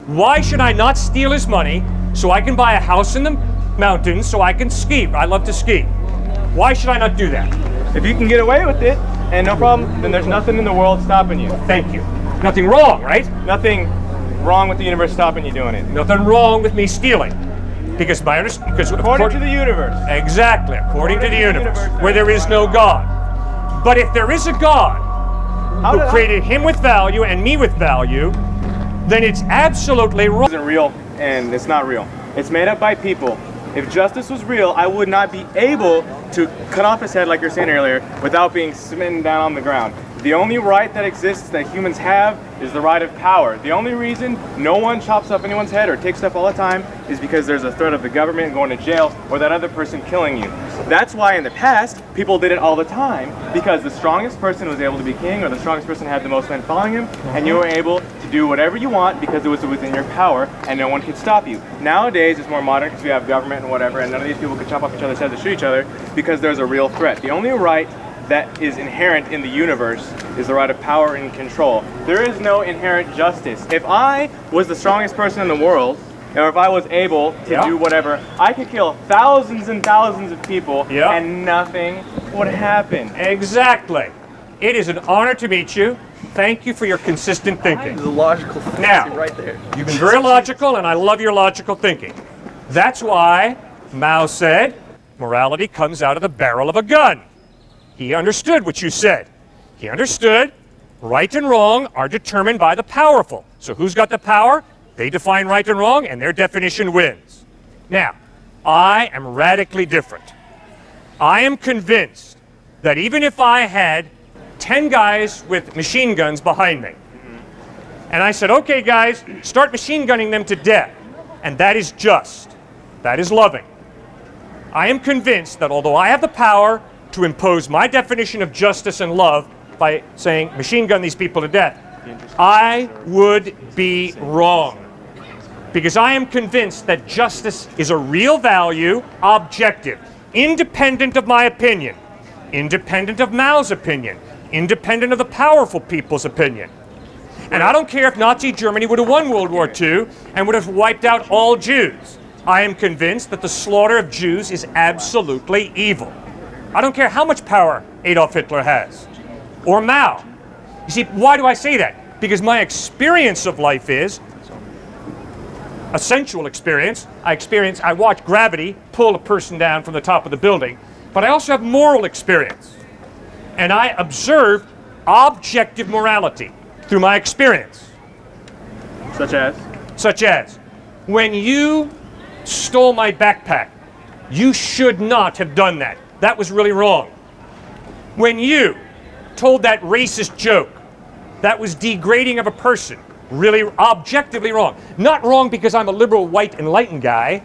Why should I not steal his money so I can buy a house in the mountains so I can ski? I love to ski. Why should I not do that? If you can get away with it and no problem, then there's nothing in the world stopping you. Thank you. Nothing wrong, right? Nothing wrong with the universe stopping you doing it. Nothing wrong with me stealing. Because according to the universe. Exactly, according to the universe, where there is no God. But if there is a God who created him with value and me with value, then it's absolutely wrong. It isn't real, and it's not real. It's made up by people. If justice was real, I would not be able to cut off his head, like you're saying earlier, without being smitten down on the ground. The only right that exists that humans have is the right of power. The only reason no one chops up anyone's head or takes stuff all the time is because there's a threat of the government going to jail or that other person killing you. That's why in the past, people did it all the time, because the strongest person was able to be king, or the strongest person had the most men following him, and you were able to do whatever you want because it was within your power and no one could stop you. Nowadays, it's more modern because we have government and whatever, and none of these people can chop off each other's heads or shoot each other because there's a real threat. The only right that is inherent in the universe is the right of power and control. There is no inherent justice. If I was the strongest person in the world, or if I was able to do whatever, I could kill thousands and thousands of people and nothing would happen. Exactly. It is an honor to meet you. Thank you for your consistent thinking. The logical now, right there. You've been very logical, and I love your logical thinking. That's why Mao said, morality comes out of the barrel of a gun. He understood what you said. He understood right and wrong are determined by the powerful. So who's got the power? They define right and wrong, and their definition wins. Now, I am radically different. I am convinced that even if I had 10 guys with machine guns behind me, and I said, okay guys, start machine gunning them to death, and that is just, that is loving. I am convinced that although I have the power to impose my definition of justice and love by saying machine gun these people to death, I would be wrong. Because I am convinced that justice is a real value, objective, independent of my opinion, independent of Mao's opinion, independent of the powerful people's opinion. And I don't care if Nazi Germany would have won World War II and would have wiped out all Jews. I am convinced that the slaughter of Jews is absolutely evil. I don't care how much power Adolf Hitler has, or Mao. You see, why do I say that? Because my experience of life is a sensual experience. I watch gravity pull a person down from the top of the building, but I also have moral experience. And I observe objective morality through my experience. Such as? Such as, when you stole my backpack, you should not have done that. That was really wrong. When you told that racist joke, that was degrading of a person. Really objectively wrong. Not wrong because I'm a liberal, white, enlightened guy,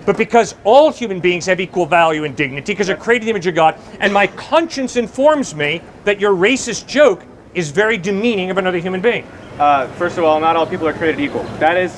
but because all human beings have equal value and dignity because they're created in the image of God, and my conscience informs me that your racist joke is very demeaning of another human being. First of all, not all people are created equal. That is,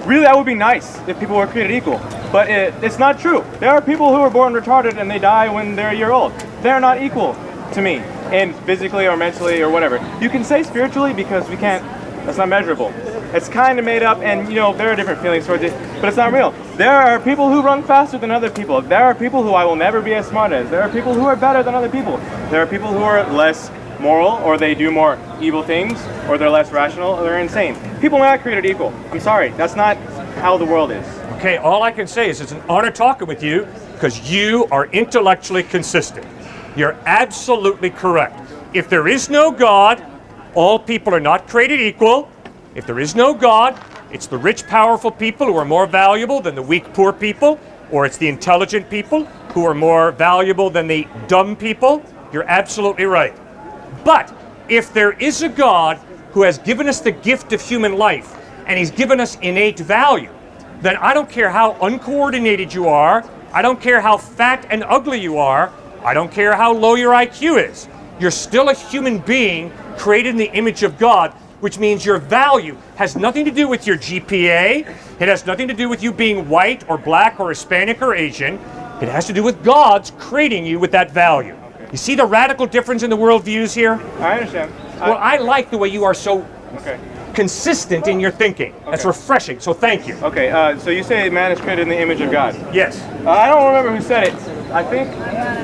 really that would be nice if people were created equal, but it's not true. There are people who are born retarded and they die when they're a year old. They're not equal to me, and physically or mentally or whatever. You can say spiritually because we can't, that's not measurable. It's kind of made up, and you know, there are different feelings towards it, but it's not real. There are people who run faster than other people. There are people who I will never be as smart as. There are people who are better than other people. There are people who are less moral, or they do more evil things, or they're less rational, or they're insane. People are not created equal. I'm sorry, that's not how the world is. Okay, all I can say is it's an honor talking with you because you are intellectually consistent. You're absolutely correct. If there is no God, all people are not created equal. If there is no God, it's the rich, powerful people who are more valuable than the weak, poor people, or it's the intelligent people who are more valuable than the dumb people. You're absolutely right. But if there is a God who has given us the gift of human life, and he's given us innate value, then I don't care how uncoordinated you are, I don't care how fat and ugly you are, I don't care how low your IQ is. You're still a human being created in the image of God, which means your value has nothing to do with your GPA, it has nothing to do with you being white or black or Hispanic or Asian, it has to do with God's creating you with that value. You see the radical difference in the worldviews here? I understand. Well, I like the way you are so consistent in your thinking. That's refreshing, so thank you. Okay, so you say man is created in the image of God. Yes. I don't remember who said it. I think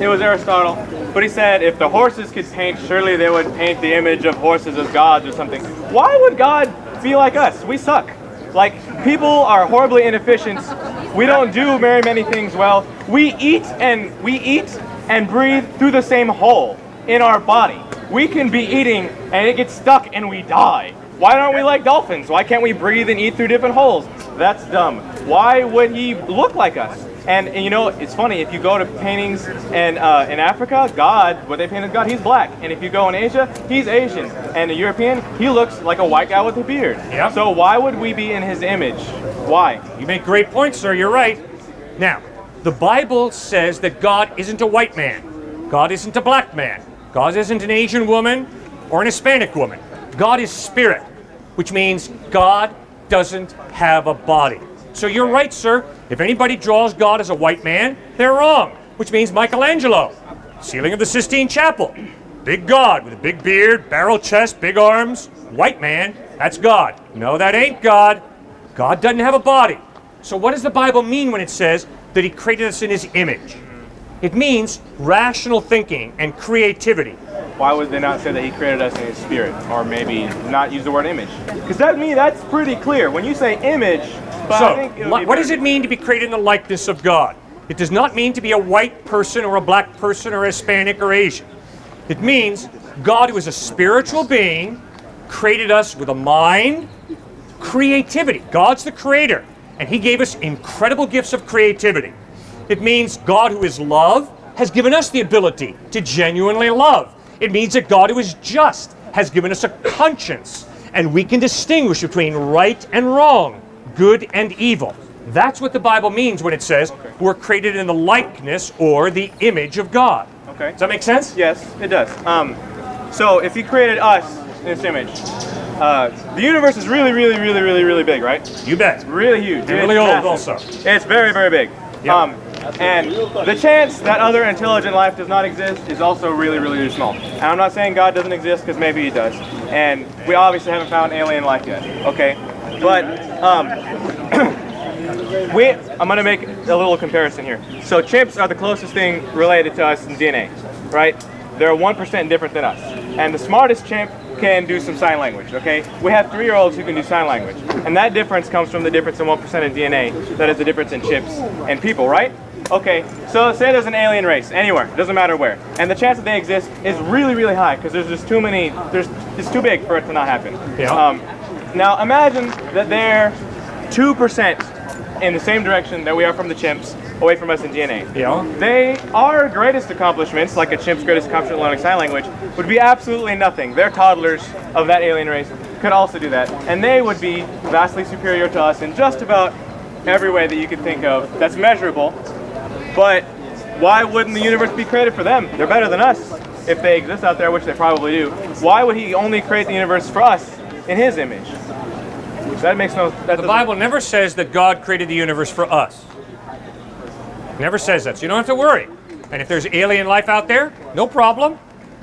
it was Aristotle. But he said if the horses could paint, surely they would paint the image of horses as gods or something. Why would God be like us? We suck. Like, people are horribly inefficient. We don't do very many things well. We eat and breathe through the same hole in our body. We can be eating and it gets stuck and we die. Why aren't we like dolphins? Why can't we breathe and eat through different holes? That's dumb. Why would he look like us? And you know, it's funny, if you go to paintings in Africa, God, what they paint as God, he's black. And if you go in Asia, he's Asian. And a European, he looks like a white guy with a beard. Yep. So why would we be in his image? Why? You make great points, sir. You're right. Now, the Bible says that God isn't a white man. God isn't a black man. God isn't an Asian woman or an Hispanic woman. God is spirit, which means God doesn't have a body. So you're right, sir. If anybody draws God as a white man, they're wrong, which means Michelangelo, ceiling of the Sistine Chapel. Big God with a big beard, barrel chest, big arms, white man, that's God. No, that ain't God. God doesn't have a body. So what does the Bible mean when it says that he created us in his image? It means rational thinking and creativity. Why would they not say that he created us in his spirit? Or maybe not use the word image? Because that's pretty clear. When you say image, but I think what does it mean to be created in the likeness of God? It does not mean to be a white person or a black person or Hispanic or Asian. It means God, who is a spiritual being, created us with a mind, creativity. God's the creator, and he gave us incredible gifts of creativity. It means God, who is love, has given us the ability to genuinely love. It means that God, who is just, has given us a conscience, and we can distinguish between right and wrong, good and evil. That's what the Bible means when it says we're created in the likeness or the image of God. Okay. Does that make sense? Yes, it does. So if he created us in this image, the universe is really, really, really, really, really big, right? You bet. It's really huge. And really old also. It's very, very big. Yep. And the chance that other intelligent life does not exist is also really, really, really small. And I'm not saying God doesn't exist, because maybe he does. And we obviously haven't found alien life yet, okay? But I'm going to make a little comparison here. So chimps are the closest thing related to us in DNA, right? They're 1% different than us. And the smartest chimp can do some sign language, okay? We have 3-year-olds who can do sign language. And that difference comes from the difference in 1% in DNA. That is the difference in chimps and people, right? Okay, so say there's an alien race anywhere, doesn't matter where. And the chance that they exist is really, really high, because there's just too many, it's too big for it to not happen. Yeah. Now imagine that they're 2% in the same direction that we are from the chimps, away from us in DNA. Yeah. Our greatest accomplishments, like a chimp's greatest accomplishment learning sign language, would be absolutely nothing. Their toddlers of that alien race could also do that, and they would be vastly superior to us in just about every way that you could think of that's measurable. But why wouldn't the universe be created for them? They're better than us if they exist out there, which they probably do. Why would he only create the universe for us in his image? That makes no sense. The Bible never says that God created the universe for us. Never says that, so you don't have to worry. And if there's alien life out there, no problem.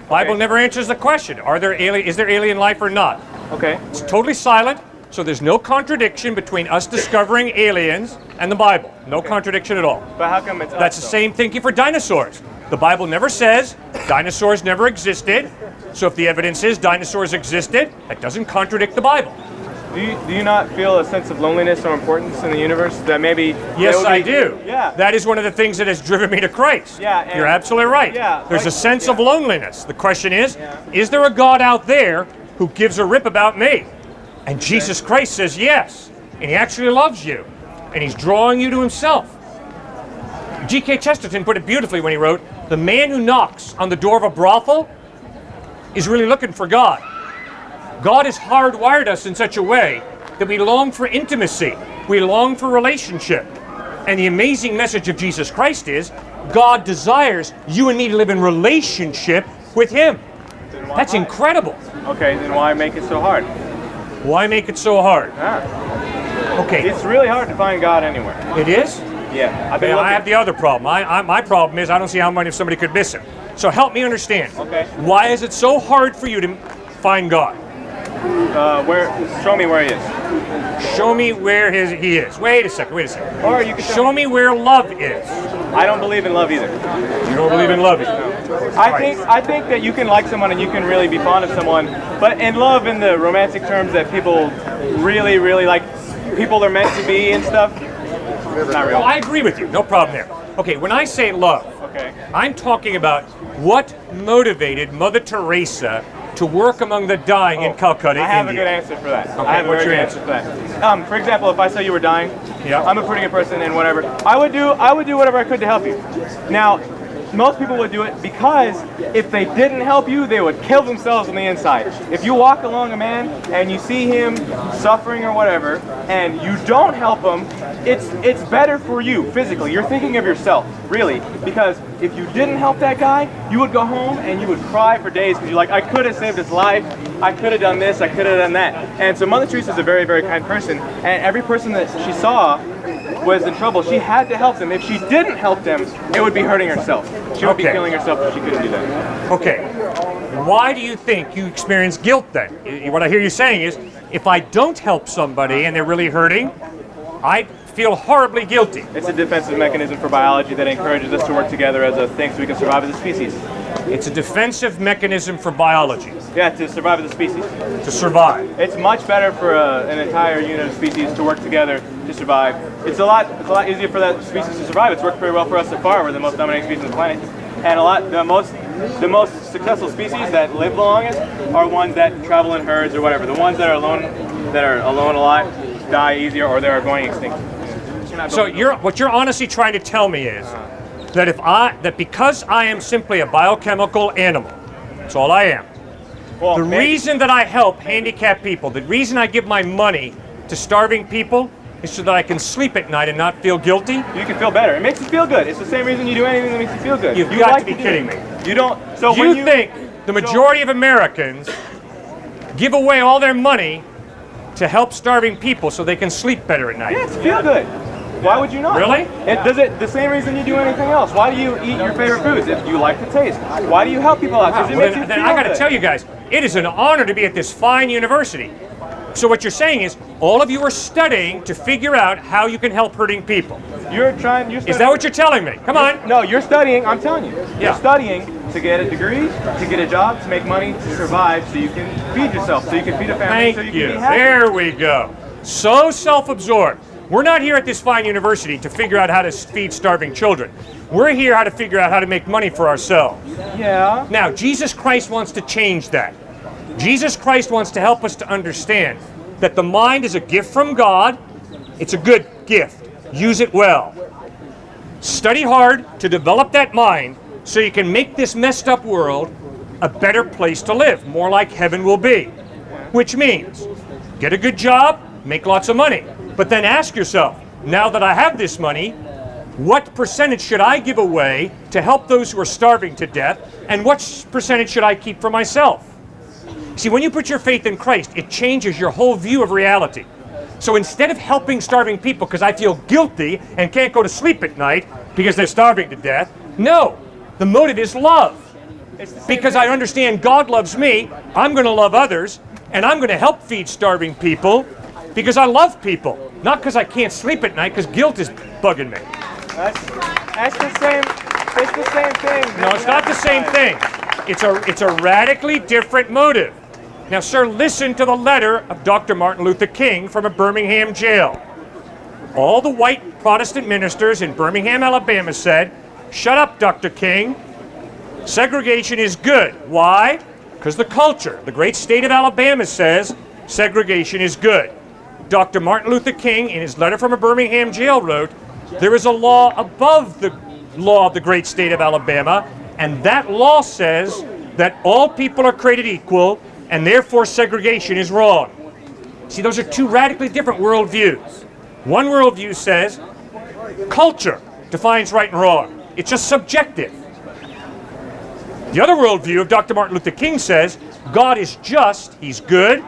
Bible never answers the question, is there alien life or not? Okay. It's totally silent, so there's no contradiction between us discovering aliens and the Bible. No contradiction at all. But how come it's us, That's the same thinking for dinosaurs. The Bible never says dinosaurs never existed, so if the evidence is dinosaurs existed, that doesn't contradict the Bible. Do you not feel a sense of loneliness or importance in the universe that maybe... Yes, I do. Yeah. That is one of the things that has driven me to Christ. Yeah. You're absolutely right. Yeah. There's a sense of loneliness. The question is there a God out there who gives a rip about me? And Jesus Christ says yes. And he actually loves you. And he's drawing you to himself. G.K. Chesterton put it beautifully when he wrote, "The man who knocks on the door of a brothel is really looking for God." God has hardwired us in such a way that we long for intimacy. We long for relationship. And the amazing message of Jesus Christ is God desires you and me to live in relationship with him. That's incredible. Okay, then why make it so hard? Why make it so hard? Okay. It's really hard to find God anywhere. It is? Yeah. I have the other problem. My problem is I don't see how many if somebody could miss him. So help me understand. Okay. Why is it so hard for you to find God? Show me where he is. Show me where he is. Wait a second. Or you can Show me where love is. I don't believe in love either. You don't believe in love either? No. I think that you can like someone and you can really be fond of someone, but in love in the romantic terms that people really, really like, people are meant to be and stuff, it's not real. Well, I agree with you. No problem there. Okay, when I say love, I'm talking about what motivated Mother Teresa to work among the dying in Calcutta, I have India. a good answer for that. Okay, I have a what's very your good answer for that. For example, if I saw you were dying, Yeah. I'm a pretty good person and whatever, I would do whatever I could to help you. Now, most people would do it because if they didn't help you, they would kill themselves on the inside. If you walk along a man and you see him suffering or whatever, and you don't help him, it's better for you physically. You're thinking of yourself, really, because if you didn't help that guy, you would go home and you would cry for days because you're like, I could have saved his life, I could have done this, I could have done that. And so Mother Teresa is a very, very kind person, and every person that she saw was in trouble. She had to help them. If she didn't help them, it would be hurting herself. She would be killing herself if she couldn't do that. Okay. Why do you think you experience guilt then? What I hear you saying is, if I don't help somebody and they're really hurting, I feel horribly guilty. It's a defensive mechanism for biology that encourages us to work together as a thing so we can survive as a species. It's a defensive mechanism for biology. Yeah, to survive as a species. To survive. It's much better for an entire unit of species to work together to survive. It's a lot easier for that species to survive. It's worked very well for us so far. We're the most dominating species on the planet. And the most successful species that live the longest are ones that travel in herds or whatever. The ones that are alone a lot die easier or they're going extinct. So what you're honestly trying to tell me is that because I am simply a biochemical animal, that's all I am. Well, the reason that I help handicapped people, the reason I give my money to starving people is so that I can sleep at night and not feel guilty. You can feel better. It makes you feel good. It's the same reason you do anything that makes you feel good. You've got to be kidding me. You don't. So you think the majority of Americans give away all their money to help starving people so they can sleep better at night? Yes, feel good. Why would you not? Really? It does it the same reason you do anything else. Why do you eat your favorite foods if you like the taste? Why do you help people out? Because it makes you feel I got to good. tell you guys, it is an honor to be at this fine university. So what you're saying is, all of you are studying to figure out how you can help hurting people. You're studying. Is that what you're telling me? Come on. No, you're studying. I'm telling you. Yeah. You're studying to get a degree, to get a job, to make money, to survive, so you can feed yourself, so you can feed a family, Thank so you you. can be happy. There we go. So self-absorbed. We're not here at this fine university to figure out how to feed starving children. We're here to figure out how to make money for ourselves. Yeah. Now, Jesus Christ wants to change that. Jesus Christ wants to help us to understand that the mind is a gift from God. It's a good gift. Use it well. Study hard to develop that mind so you can make this messed up world a better place to live, more like heaven will be. Which means, get a good job, make lots of money. But then ask yourself, now that I have this money, what percentage should I give away to help those who are starving to death, and what percentage should I keep for myself? See, when you put your faith in Christ, it changes your whole view of reality. So instead of helping starving people because I feel guilty and can't go to sleep at night because they're starving to death, no, the motive is love. Because I understand God loves me, I'm going to love others, and I'm going to help feed starving people because I love people, not because I can't sleep at night because guilt is bugging me. That's the same. It's the same thing. No, it's not the same thing. It's a radically different motive. Now, sir, listen to the letter of Dr. Martin Luther King from a Birmingham jail. All the white Protestant ministers in Birmingham, Alabama said, "Shut up, Dr. King. Segregation is good." Why? Because the culture, the great state of Alabama, says segregation is good. Dr. Martin Luther King, in his letter from a Birmingham jail, wrote, "There is a law above the law of the great state of Alabama, and that law says that all people are created equal, and therefore segregation is wrong." See, those are two radically different worldviews. One worldview says culture defines right and wrong. It's just subjective. The other worldview of Dr. Martin Luther King says God is just, he's good,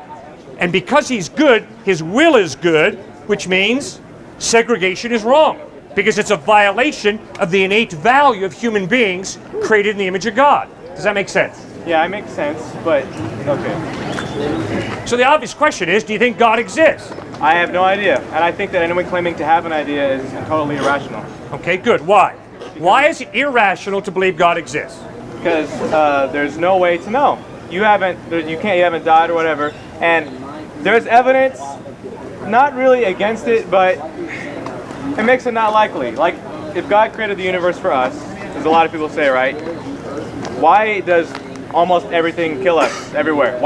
and because he's good, his will is good, which means segregation is wrong, because it's a violation of the innate value of human beings created in the image of God. Does that make sense? Yeah, it makes sense, but okay. So the obvious question is, do you think God exists? I have no idea, and I think that anyone claiming to have an idea is totally irrational. Okay, good. Why? Why is it irrational to believe God exists? Because there's no way to know. You haven't died or whatever, and there's evidence, not really against it, but it makes it not likely. Like, if God created the universe for us, as a lot of people say, right? Why does almost everything kill us everywhere?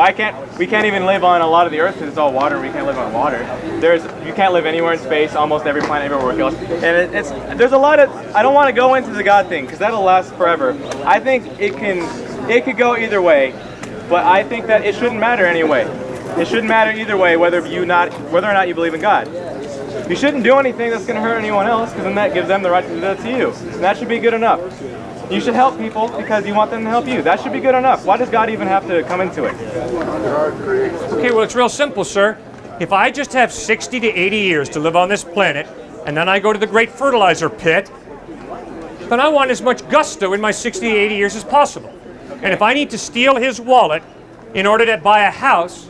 We can't even live on a lot of the earth because it's all water. We can't live on water. You can't live anywhere in space. Almost every planet everywhere will kill us. And there's a lot of, I don't want to go into the God thing because that'll last forever. I think it could go either way, but I think that it shouldn't matter anyway. It shouldn't matter either way whether or not you believe in God. You shouldn't do anything that's going to hurt anyone else, because then that gives them the right to do that to you. And that should be good enough. You should help people because you want them to help you. That should be good enough. Why does God even have to come into it? Okay, well, it's real simple, sir. If I just have 60 to 80 years to live on this planet, and then I go to the great fertilizer pit, then I want as much gusto in my 60 to 80 years as possible. And if I need to steal his wallet in order to buy a house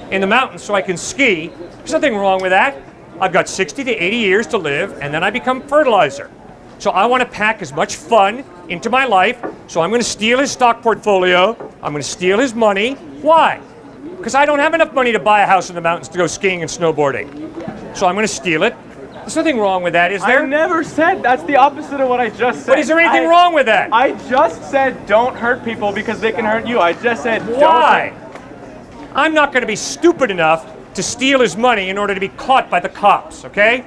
in the mountains so I can ski, there's nothing wrong with that. I've got 60 to 80 years to live, and then I become fertilizer. So I want to pack as much fun into my life, so I'm going to steal his stock portfolio, I'm going to steal his money. Why? Because I don't have enough money to buy a house in the mountains to go skiing and snowboarding. So I'm going to steal it. There's nothing wrong with that, is there? I never said, that's the opposite of what I just said. But is there anything wrong with that? I just said don't hurt people because they can hurt you. I just said Why? I'm not going to be stupid enough to steal his money in order to be caught by the cops, okay?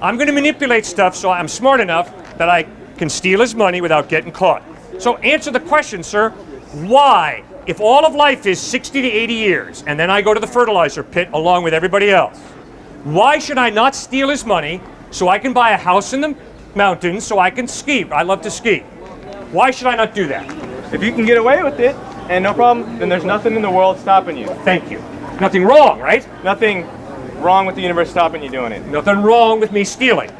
I'm going to manipulate stuff so I'm smart enough that I can steal his money without getting caught. So answer the question, sir. Why, if all of life is 60 to 80 years, and then I go to the fertilizer pit along with everybody else, why should I not steal his money so I can buy a house in the mountains so I can ski? I love to ski. Why should I not do that? If you can get away with it, and no problem, then there's nothing in the world stopping you. Thank you. Nothing wrong, right? Nothing wrong with the universe stopping you doing it. Nothing wrong with me stealing.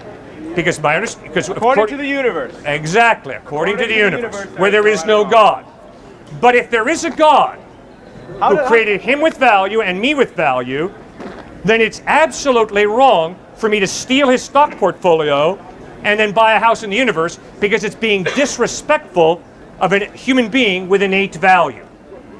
Because according to the universe. Exactly, according to the universe, where there is no God. But if there is a God who created him with value and me with value, then it's absolutely wrong for me to steal his stock portfolio and then buy a house in the universe, because it's being disrespectful of a human being with innate value.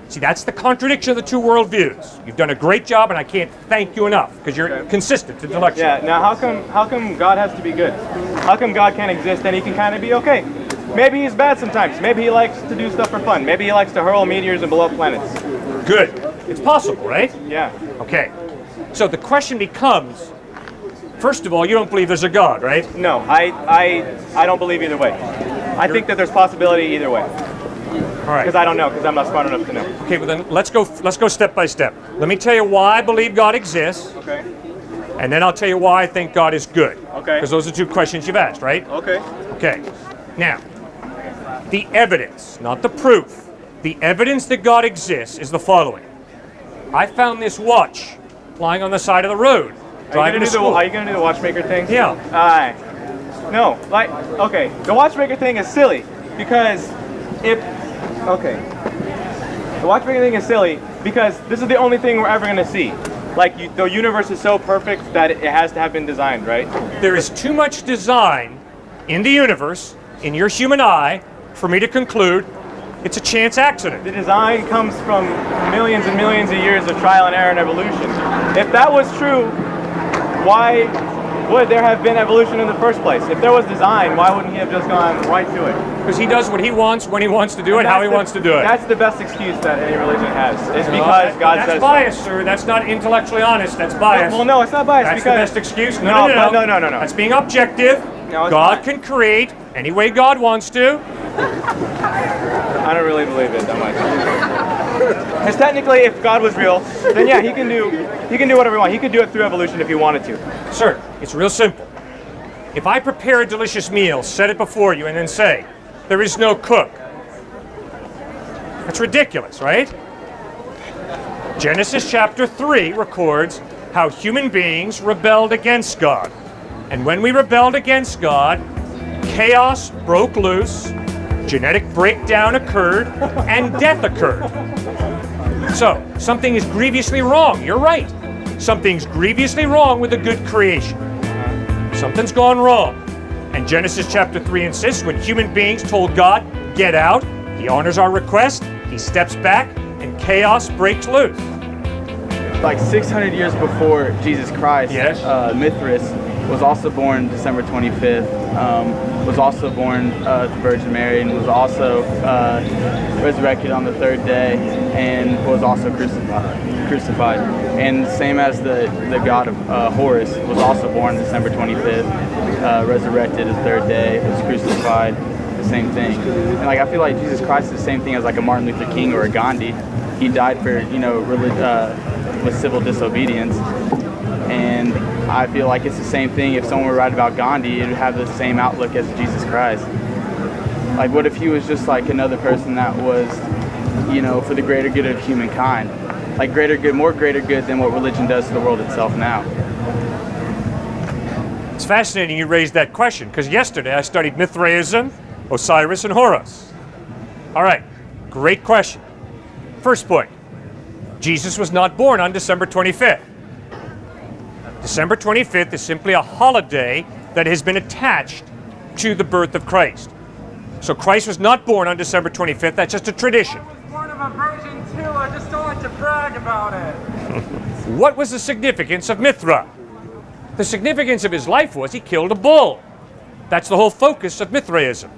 See, that's the contradiction of the two worldviews. You've done a great job, and I can't thank you enough, because you're consistent intellectually. Yeah, now how come God has to be good? How come God can't exist and he can kind of be okay? Maybe he's bad sometimes. Maybe he likes to do stuff for fun. Maybe he likes to hurl meteors and blow up planets. Good. It's possible, right? Yeah. Okay. So the question becomes, first of all, you don't believe there's a God, right? No, I don't believe either way. I think that there's possibility either way. All right. Because I don't know, because I'm not smart enough to know. Okay, well then let's go step by step. Let me tell you why I believe God exists. Okay. And then I'll tell you why I think God is good. Okay. Because those are two questions you've asked, right? Okay. Okay. Now, the evidence, not the proof, the evidence that God exists is the following. I found this watch lying on the side of the road. Are you going to do the watchmaker thing? Yeah. No, okay, the watchmaker thing is silly, because the watchmaker thing is silly because this is the only thing we're ever going to see. Like, the universe is so perfect that it has to have been designed, right? There is too much design in the universe, in your human eye, for me to conclude it's a chance accident. The design comes from millions and millions of years of trial and error and evolution. If that was true, why would there have been evolution in the first place? If there was design, why wouldn't he have just gone right to it? Because he does what he wants, when he wants to do it, how he wants to do it. That's the best excuse that any religion has. It's because God says so. That's bias, sir. That's not intellectually honest. That's bias. Well, no, it's not bias. That's because the best excuse. No. That's being objective. No, God can create any way God wants to. I don't really believe it that much. Because technically, if God was real, then yeah, he can do whatever he wants. He could do it through evolution if he wanted to. Sir, it's real simple. If I prepare a delicious meal, set it before you, and then say, there is no cook, that's ridiculous, right? Genesis chapter 3 records how human beings rebelled against God. And when we rebelled against God, chaos broke loose, Genetic breakdown occurred and death occurred. So, something is grievously wrong. You're right. Something's grievously wrong with a good creation. Something's gone wrong. And Genesis chapter 3 insists when human beings told God, get out, he honors our request, he steps back, and chaos breaks loose. Like 600 years before Jesus Christ, Yes. Mithras was also born December 25th, was also born to Virgin Mary, and was also resurrected on the third day, and was also crucified. And same as the god of Horus was also born December 25th, resurrected the third day, was crucified, the same thing. And like I feel like Jesus Christ is the same thing as like a Martin Luther King or a Gandhi. He died for, you know, with civil disobedience. And I feel like it's the same thing. If someone were to write about Gandhi, it would have the same outlook as Jesus Christ. Like, what if he was just like another person that was, you know, for the greater good of humankind? Like greater good, more greater good than what religion does to the world itself now. It's fascinating you raised that question, because yesterday I studied Mithraism, Osiris, and Horus. All right, great question. First point, Jesus was not born on December 25th. December 25th is simply a holiday that has been attached to the birth of Christ. So Christ was not born on December 25th, that's just a tradition. I was born of a virgin too, I just don't like to brag about it. What was the significance of Mithra? The significance of his life was he killed a bull. That's the whole focus of Mithraism.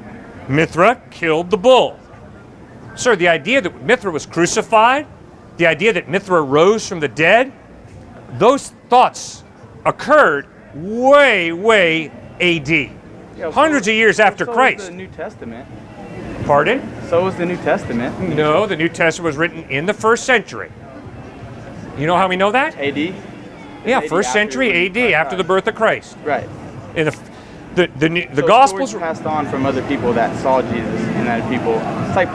Mithra killed the bull. Sir, the idea that Mithra was crucified, the idea that Mithra rose from the dead, those thoughts occurred way AD. Yeah, Hundreds of years after so Christ. was the New Testament. Pardon? So was the New Testament. No, the New Testament was written in the 1st century. You know how we know that? AD? Yeah, AD 1st century AD, after the birth of Christ. Right. In the So Gospels stories passed on from other people that saw Jesus, and that people. It's like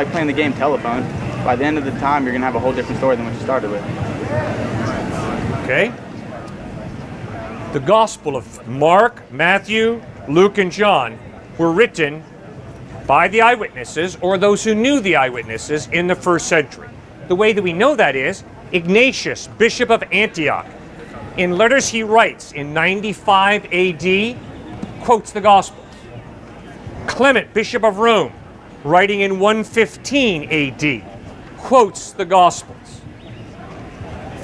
playing the game telephone. By the end of the time, you're gonna have a whole different story than what you started with. Okay? The Gospel of Mark, Matthew, Luke, and John were written by the eyewitnesses or those who knew the eyewitnesses in the 1st century. The way that we know that is Ignatius, Bishop of Antioch, in letters he writes in 95 AD, quotes the Gospels. Clement, Bishop of Rome, writing in 115 AD, quotes the Gospels.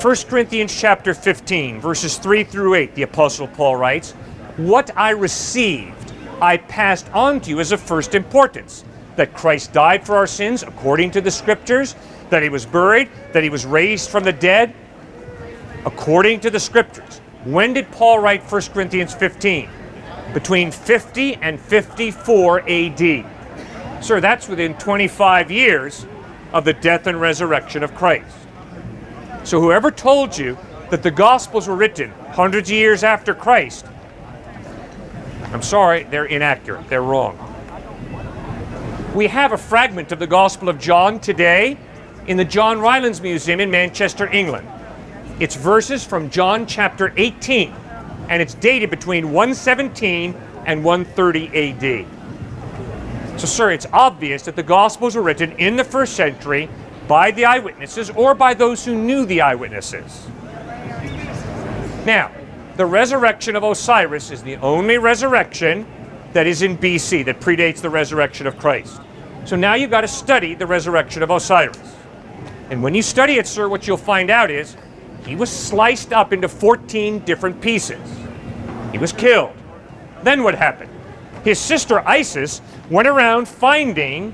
1 Corinthians chapter 15, verses 3 through 8, the Apostle Paul writes, "What I received, I passed on to you as of first importance, that Christ died for our sins according to the Scriptures, that he was buried, that he was raised from the dead, according to the Scriptures." When did Paul write 1 Corinthians 15? Between 50 and 54 AD. Sir, that's within 25 years of the death and resurrection of Christ. So whoever told you that the Gospels were written hundreds of years after Christ, I'm sorry, they're inaccurate. They're wrong. We have a fragment of the Gospel of John today in the John Rylands Museum in Manchester, England. It's verses from John chapter 18, and it's dated between 117 and 130 AD. So, sir, it's obvious that the Gospels were written in the 1st century by the eyewitnesses or by those who knew the eyewitnesses. Now, the resurrection of Osiris is the only resurrection that is in BC, that predates the resurrection of Christ. So now you've got to study the resurrection of Osiris. And when you study it, sir, what you'll find out is he was sliced up into 14 different pieces. He was killed. Then what happened? His sister Isis went around finding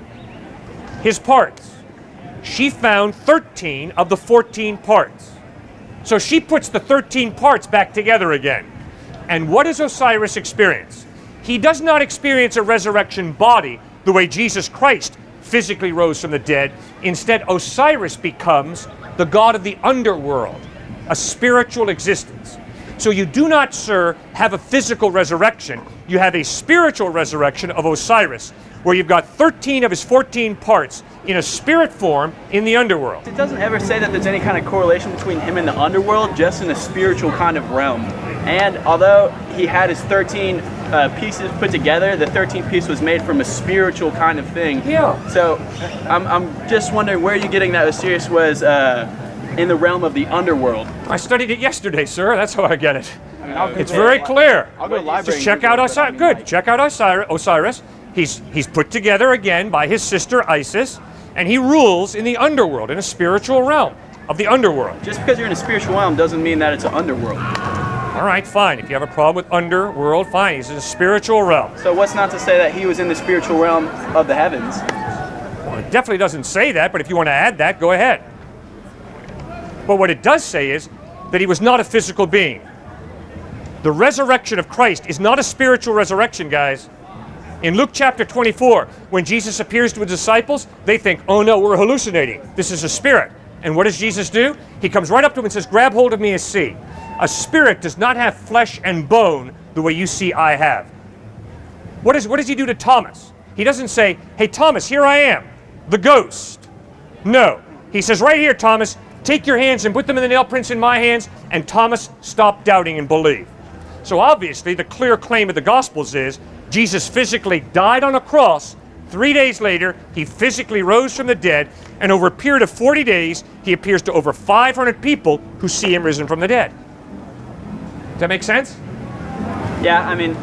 his parts. She found 13 of the 14 parts. So she puts the 13 parts back together again. And what does Osiris experience? He does not experience a resurrection body the way Jesus Christ physically rose from the dead. Instead, Osiris becomes the god of the underworld, a spiritual existence. So you do not, sir, have a physical resurrection. You have a spiritual resurrection of Osiris, where you've got 13 of his 14 parts in a spirit form in the underworld. It doesn't ever say that there's any kind of correlation between him and the underworld, just in a spiritual kind of realm. And although he had his 13 pieces put together, the 13th piece was made from a spiritual kind of thing. Yeah. So I'm just wondering where you're getting that Osiris was in the realm of the underworld. I studied it yesterday, sir. That's how I get it. I mean, I'll It's Google very it. clear. I'll go to the library. Just and check Google out it, but I Osiris. mean, Good. like, Check out Osiris. He's put together again by his sister Isis, and he rules in the underworld, in a spiritual realm of the underworld. Just because you're in a spiritual realm doesn't mean that it's an underworld. All right, fine. If you have a problem with underworld, fine. He's in a spiritual realm. So what's not to say that he was in the spiritual realm of the heavens? Well, it definitely doesn't say that, but if you want to add that, go ahead. But what it does say is that he was not a physical being. The resurrection of Christ is not a spiritual resurrection, guys. In Luke chapter 24, when Jesus appears to his disciples, they think, oh no, we're hallucinating. This is a spirit. And what does Jesus do? He comes right up to them and says, grab hold of me and see. A spirit does not have flesh and bone the way you see I have. What does he do to Thomas? He doesn't say, hey Thomas, here I am, the ghost. No. He says, right here, Thomas, take your hands and put them in the nail prints in my hands, and Thomas stopped doubting and believed. So obviously, the clear claim of the Gospels is Jesus physically died on a cross. 3 days later, he physically rose from the dead, and over a period of 40 days, he appears to over 500 people who see him risen from the dead. Does that make sense? Yeah, I mean,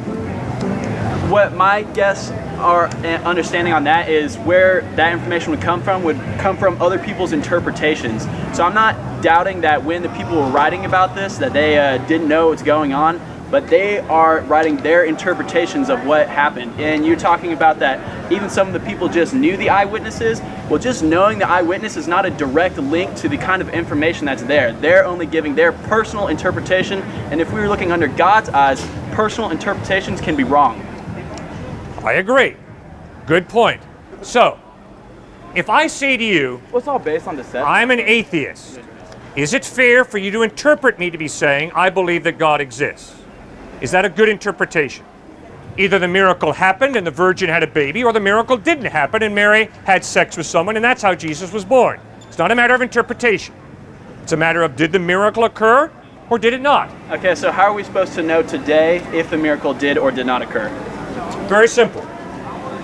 what my guess or understanding on that is where that information would come from other people's interpretations. So I'm not doubting that when the people were writing about this, that they didn't know what's going on, but they are writing their interpretations of what happened. And you're talking about that even some of the people just knew the eyewitnesses. Well, just knowing the eyewitness is not a direct link to the kind of information that's there. They're only giving their personal interpretation, and if we were looking under God's eyes, personal interpretations can be wrong. I agree. Good point. So, if I say to you, Well, it's all based on deception. I'm an atheist, is it fair for you to interpret me to be saying, I believe that God exists? Is that a good interpretation? Either the miracle happened and the virgin had a baby, or the miracle didn't happen and Mary had sex with someone and that's how Jesus was born. It's not a matter of interpretation. It's a matter of, did the miracle occur or did it not? Okay, so how are we supposed to know today if the miracle did or did not occur? Very simple.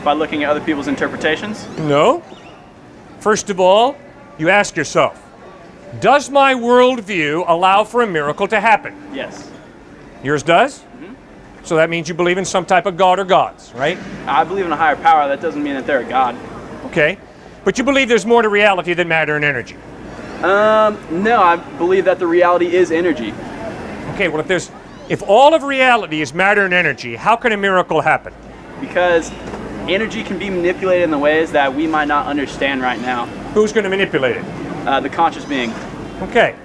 By looking at other people's interpretations? No. First of all, you ask yourself, does my worldview allow for a miracle to happen? Yes. Yours does? So that means you believe in some type of God or gods, right? I believe in a higher power. That doesn't mean that they're a god. Okay. But you believe there's more to reality than matter and energy. No, I believe that the reality is energy. Okay, well if all of reality is matter and energy, how can a miracle happen? Because energy can be manipulated in the ways that we might not understand right now. Who's going to manipulate it? The conscious being. Okay.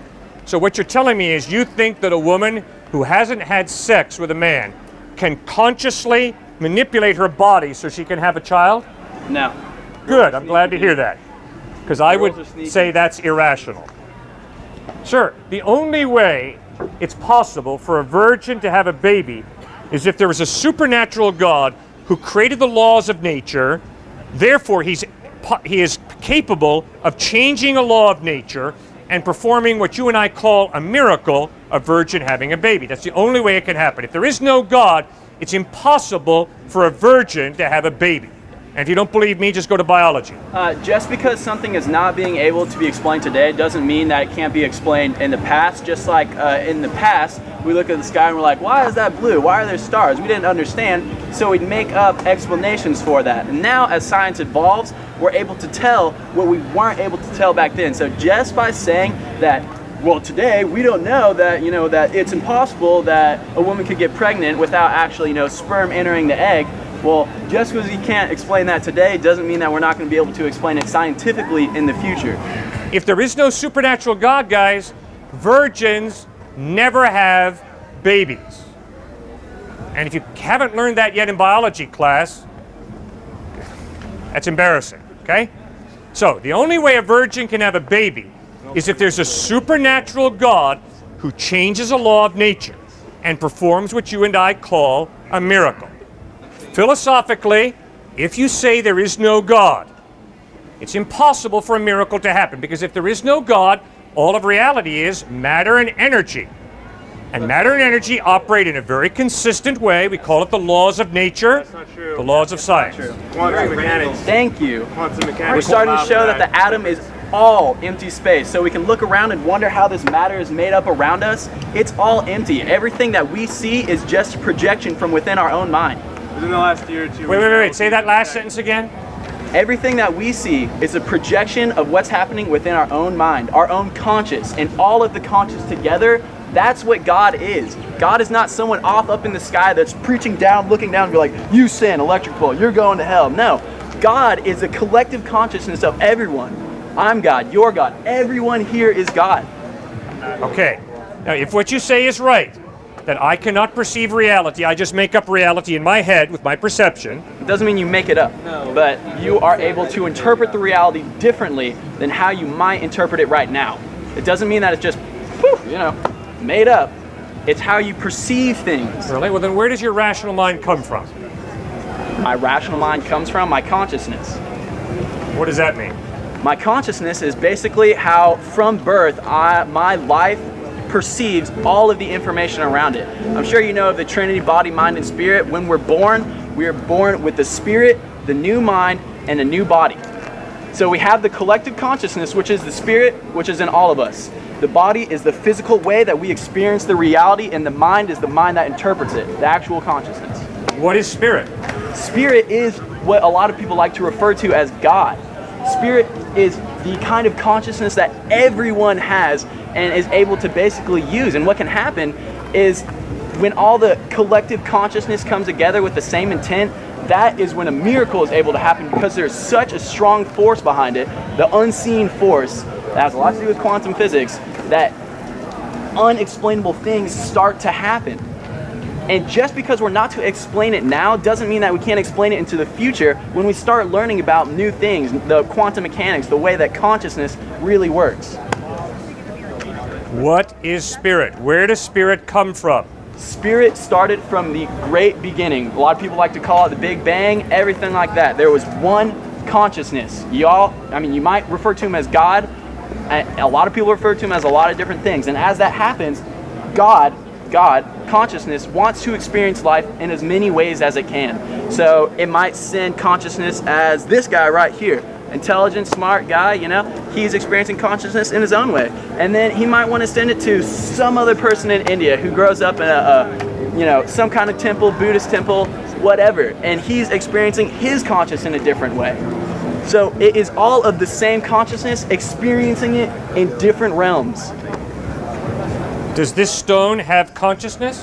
So what you're telling me is you think that a woman who hasn't had sex with a man can consciously manipulate her body so she can have a child? No. Good, I'm glad to hear that. Because I Girls are would sneaky. say that's irrational. Sir, the only way it's possible for a virgin to have a baby is if there was a supernatural God who created the laws of nature. Therefore, he is capable of changing a law of nature and performing what you and I call a miracle, a virgin having a baby. That's the only way it can happen. If there is no God, it's impossible for a virgin to have a baby. And if you don't believe me, just go to biology. Just because something is not being able to be explained today doesn't mean that it can't be explained in the past. Just like in the past, we look at the sky and we're like, why is that blue? Why are there stars? We didn't understand, so we'd make up explanations for that. And now, as science evolves, we're able to tell what we weren't able to tell back then. So just by saying that, well, today we don't know that, that it's impossible that a woman could get pregnant without actually, sperm entering the egg. Well, just because you can't explain that today doesn't mean that we're not going to be able to explain it scientifically in the future. If there is no supernatural God, guys, virgins never have babies. And if you haven't learned that yet in biology class, that's embarrassing, okay? So, the only way a virgin can have a baby is if there's a supernatural God who changes a law of nature and performs what you and I call a miracle. Philosophically, if you say there is no God, it's impossible for a miracle to happen, because if there is no God, all of reality is matter and energy. And matter and energy operate in a very consistent way. We call it the laws of nature. That's not true. The laws of science. Quantum mechanics. Thank you. Quantum mechanics. We're starting to allows show that that. the atom is all empty space. So we can look around and wonder how this matter is made up around us. It's all empty. Everything that we see is just a projection from within our own mind. Within the last year or two. Wait. Say that last sentence again. Everything that we see is a projection of what's happening within our own mind, our own conscious, and all of the conscious together. That's what God is. God is not someone off up in the sky that's preaching down, looking down, and be like, you sin, electric pole, you're going to hell. No, God is a collective consciousness of everyone. I'm God, you're God, everyone here is God. Okay. Now, if what you say is right, that I cannot perceive reality, I just make up reality in my head with my perception. It doesn't mean you make it up, but you are able to interpret the reality differently than how you might interpret it right now. It doesn't mean that it's just, made up. It's how you perceive things. Really? Well, then where does your rational mind come from? My rational mind comes from my consciousness. What does that mean? My consciousness is basically how, from birth, my life perceives all of the information around it. I'm sure you know of the Trinity, body, mind, and spirit. When we're born, we are born with the spirit, the new mind, and a new body. So we have the collective consciousness, which is the spirit, which is in all of us. The body is the physical way that we experience the reality, and the mind is the mind that interprets it, the actual consciousness. What is spirit? Spirit is what a lot of people like to refer to as God. Spirit is the kind of consciousness that everyone has and is able to basically use. And what can happen is when all the collective consciousness comes together with the same intent, that is when a miracle is able to happen, because there's such a strong force behind it, the unseen force that has a lot to do with quantum physics, that unexplainable things start to happen. And just because we're not to explain it now doesn't mean that we can't explain it into the future when we start learning about new things, the quantum mechanics, the way that consciousness really works. What is spirit? Where does spirit come from? Spirit started from the great beginning. A lot of people like to call it the Big Bang, everything like that. There was one consciousness. You might refer to him as God. A lot of people refer to him as a lot of different things. And as that happens, God, consciousness, wants to experience life in as many ways as it can. So it might send consciousness as this guy right here. Intelligent, smart guy, he's experiencing consciousness in his own way. And then he might want to send it to some other person in India who grows up in some kind of temple, Buddhist temple, whatever. And he's experiencing his consciousness in a different way. So it is all of the same consciousness experiencing it in different realms. Does this stone have consciousness?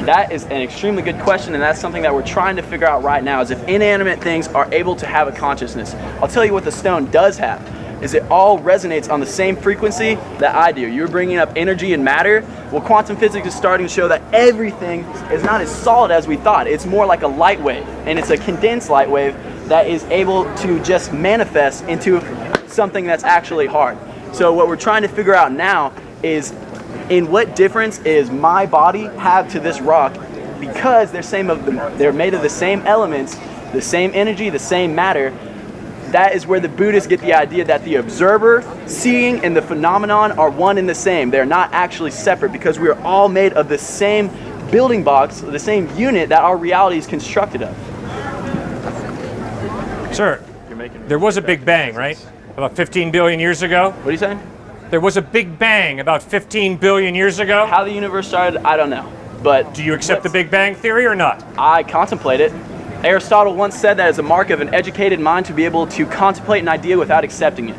That is an extremely good question, and that's something that we're trying to figure out right now, is if inanimate things are able to have a consciousness. I'll tell you what the stone does have, is it all resonates on the same frequency that I do. You were bringing up energy and matter. Well, quantum physics is starting to show that everything is not as solid as we thought. It's more like a light wave, and it's a condensed light wave that is able to just manifest into something that's actually hard. So what we're trying to figure out now is, in what difference is my body have to this rock, because they're made of the same elements, the same energy, the same matter. That is where the Buddhists get the idea that the observer, seeing, and the phenomenon are one and the same. They're not actually separate, because we are all made of the same building blocks, the same unit that our reality is constructed of. Sir, there was a Big Bang, right? About 15 billion years ago? What are you saying? There was a Big Bang about 15 billion years ago? How the universe started, I don't know. But do you accept the Big Bang theory or not? I contemplate it. Aristotle once said that it's a mark of an educated mind to be able to contemplate an idea without accepting it.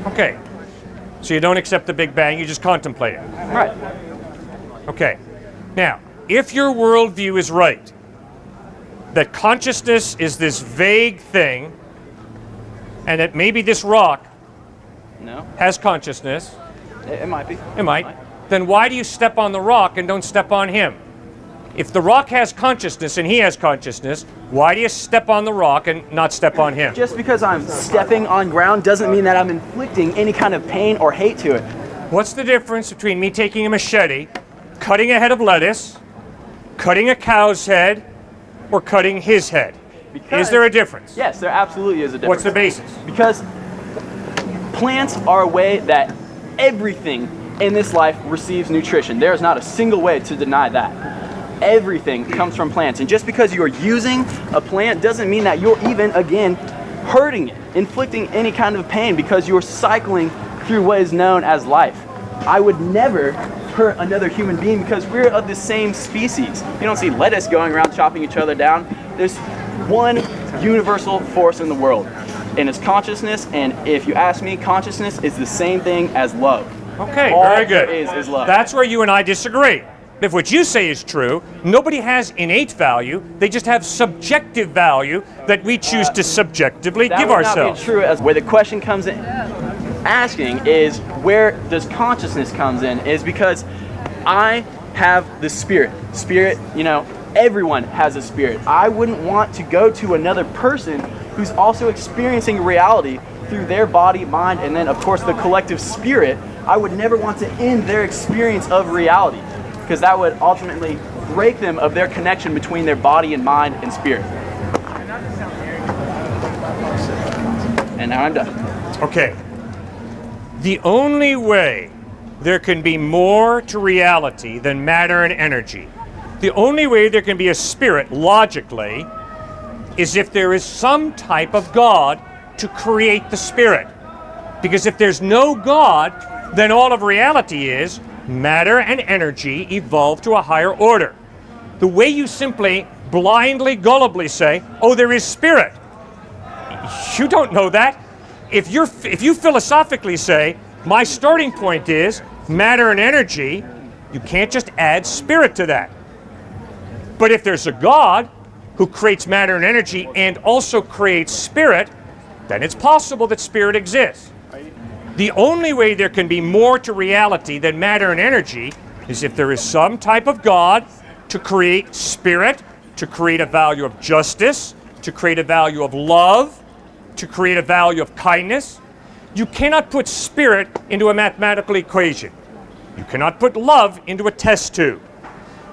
Okay. So you don't accept the Big Bang, you just contemplate it. Right. Okay. Now, if your worldview is right, that consciousness is this vague thing, and that maybe this rock has consciousness. It might be. It might. Then why do you step on the rock and don't step on him? If the rock has consciousness and he has consciousness, why do you step on the rock and not step on him? Just because I'm stepping on ground doesn't mean that I'm inflicting any kind of pain or hate to it. What's the difference between me taking a machete, cutting a head of lettuce, cutting a cow's head, or cutting his head? Is there a difference? Yes, there absolutely is a difference. What's the basis? Because plants are a way that everything in this life receives nutrition. There is not a single way to deny that. Everything comes from plants. And just because you are using a plant doesn't mean that you're even, again, hurting it, inflicting any kind of pain, because you're cycling through what is known as life. I would never hurt another human being because we're of the same species. You don't see lettuce going around chopping each other down. There's one universal force in the world, and it's consciousness. And if you ask me, consciousness is the same thing as love. Okay, All very good. there is love. That's where you and I disagree. If what you say is true, nobody has innate value. They just have subjective value that we choose to subjectively that give would not ourselves. be true. As where the question comes in, asking is where does consciousness comes in? Is because I have the spirit. Spirit, you know, everyone has a spirit. I wouldn't want to go to another person who's also experiencing reality through their body, mind, and then of course the collective spirit. I would never want to end their experience of reality, because that would ultimately break them of their connection between their body and mind and spirit. And now I'm done. Okay. The only way there can be more to reality than matter and energy, the only way there can be a spirit, logically, is if there is some type of God to create the spirit. Because if there's no God, then all of reality is matter and energy evolved to a higher order. The way you simply blindly, gullibly say, oh, there is spirit, you don't know that. If you philosophically say, my starting point is matter and energy, you can't just add spirit to that. But if there's a God who creates matter and energy and also creates spirit, then it's possible that spirit exists. The only way there can be more to reality than matter and energy is if there is some type of God to create spirit, to create a value of justice, to create a value of love, to create a value of kindness. You cannot put spirit into a mathematical equation. You cannot put love into a test tube.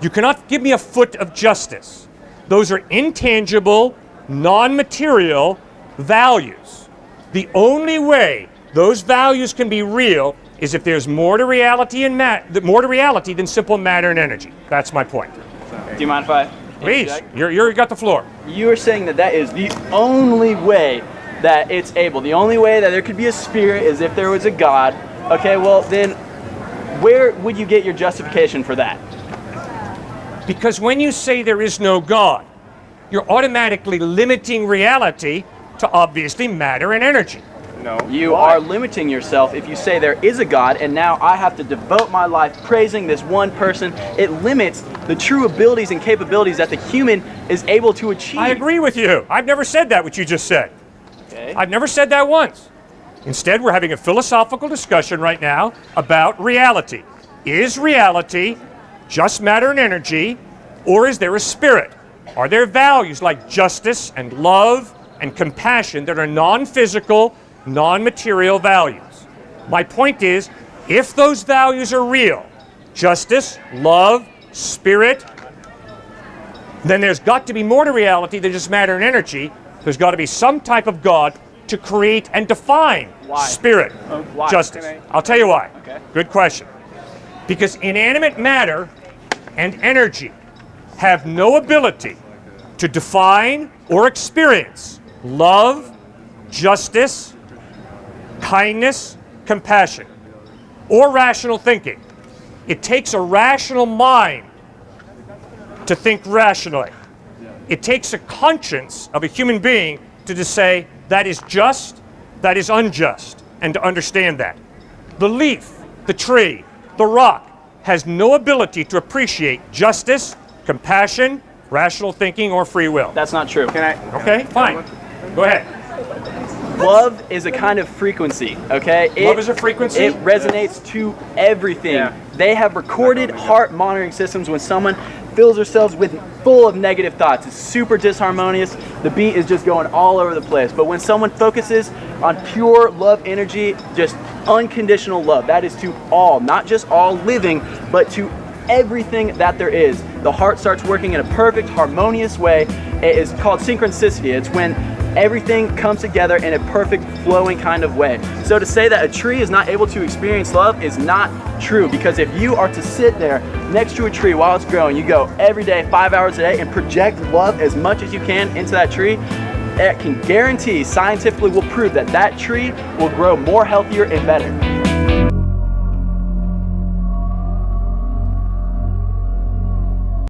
You cannot give me a foot of justice. Those are intangible, non-material values. The only way those values can be real is if there's more to reality than simple matter and energy. That's my point. Do you mind if I? Please, you got the floor. You are saying that is the only way that it's able. The only way that there could be a spirit is if there was a God. Okay, well then, where would you get your justification for that? Because when you say there is no God, you're automatically limiting reality to obviously matter and energy. No. You are limiting yourself if you say there is a God and now I have to devote my life praising this one person. It limits the true abilities and capabilities that the human is able to achieve. I agree with you. I've never said that, what you just said. Okay. I've never said that once. Instead, we're having a philosophical discussion right now about reality. Is reality just matter and energy, or is there a spirit? Are there values like justice and love and compassion that are non-physical, non-material values? My point is, if those values are real, justice, love, spirit, then there's got to be more to reality than just matter and energy. There's got to be some type of God to create and define spirit, Why? justice. I'll tell you why. Okay. Good question. Because inanimate matter and energy have no ability to define or experience love, justice, kindness, compassion, or rational thinking. It takes a rational mind to think rationally. It takes a conscience of a human being to just say that is just, that is unjust, and to understand that. The leaf, the tree, the rock has no ability to appreciate justice, compassion, rational thinking, or free will. That's not true. Okay, fine. Go ahead. Love is a kind of frequency, okay? Love is a frequency? It resonates to everything. Yeah. They have recorded heart monitoring systems when someone fills themselves with full of negative thoughts. It's super disharmonious. The beat is just going all over the place. But when someone focuses on pure love energy, just unconditional love, that is to all, not just all living, but to everything that there is. The heart starts working in a perfect, harmonious way. It is called synchronicity. It's when everything comes together in a perfect flowing kind of way. So to say that a tree is not able to experience love is not true, because if you are to sit there next to a tree while it's growing, you go every day 5 hours a day and project love as much as you can into that tree, it can guarantee, scientifically will prove that that tree will grow more healthier and better.